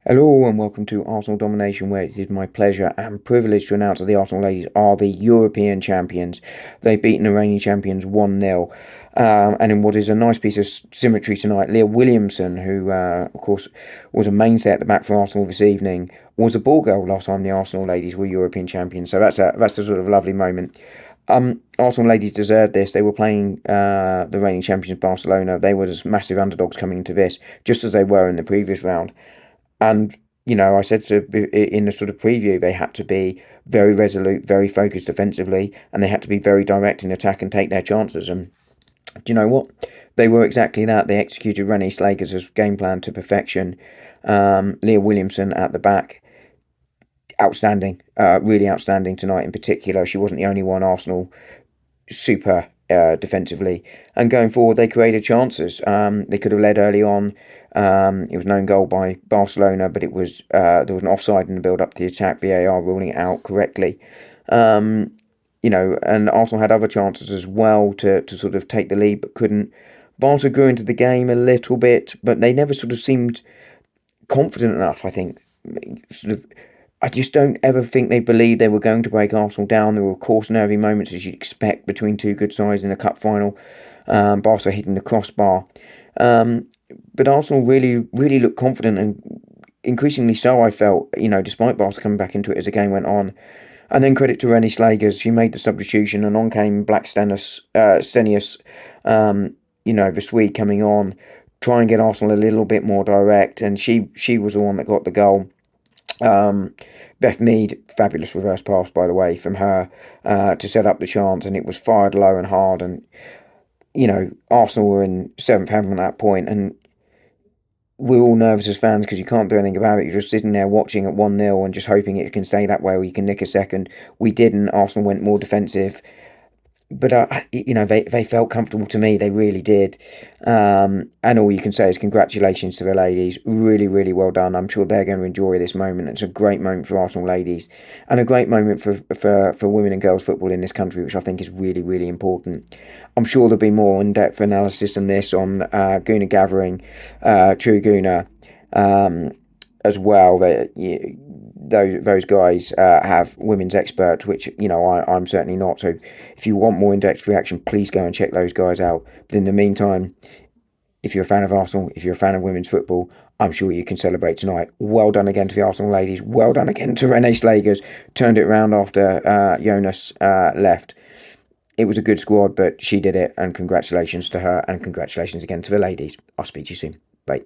Hello and welcome to Arsenal Domination, where it is my pleasure and privilege to announce that the Arsenal ladies are the European champions. They've beaten the reigning champions 1-0. And in what is a nice piece of symmetry tonight, Leah Williamson, who, of course, was a mainstay at the back for Arsenal this evening, was a ball girl last time the Arsenal ladies were European champions. So that's a sort of lovely moment. Arsenal ladies deserved this. They were playing the reigning champions Barcelona. They were just massive underdogs coming into this, just as they were in the previous round. And, I said in the sort of preview, they had to be very resolute, very focused defensively, and they had to be very direct in attack and take their chances. And do you know what? They were exactly that. They executed Rennie Slegers' game plan to perfection. Leah Williamson at the back, outstanding, really outstanding tonight in particular. She wasn't the only one. Arsenal super defensively, and going forward they created chances. They could have led early on. It was an own goal by Barcelona, but it was there was an offside in the build up to the attack. VAR ruling it out correctly. And Arsenal had other chances as well to sort of take the lead, but couldn't. Barca grew into the game a little bit, but they never sort of seemed confident enough. I think sort of I just don't ever think they believed they were going to break Arsenal down. There were, of course, nervy moments, as you'd expect, between two good sides in a cup final. Barca hitting the crossbar. Um, but Arsenal really, really looked confident, and increasingly so, I felt, despite Barca coming back into it as the game went on. And then credit to Rennie Slegers, she made the substitution, and on came Black Stenius, the Swede coming on, try and get Arsenal a little bit more direct, and she was the one that got the goal. Beth Mead, fabulous reverse pass, by the way, from her to set up the chance, and it was fired low and hard. And Arsenal were in seventh heaven at that point, and we're all nervous as fans because you can't do anything about it. You're just sitting there watching at 1-0 and just hoping it can stay that way, or you can nick a second. We didn't. Arsenal went more defensive, but they felt comfortable to me. They really did. And all you can say is congratulations to the ladies. Really, really well done. I'm sure they're going to enjoy this moment. It's a great moment for Arsenal ladies, and a great moment for women and girls football in this country, which I think is really, really important. I'm sure there'll be more in-depth analysis on this on Guna Gathering, True Guna, as well. Those guys have women's experts, which I'm certainly not. So if you want more in-depth reaction, please go and check those guys out. But in the meantime, if you're a fan of Arsenal, if you're a fan of women's football, I'm sure you can celebrate tonight. Well done again to the Arsenal ladies. Well done again to Renee Slegers. Turned it around after Jonas left. It was a good squad, but she did it, and congratulations to her, and congratulations again to the ladies. I'll speak to you soon. Bye.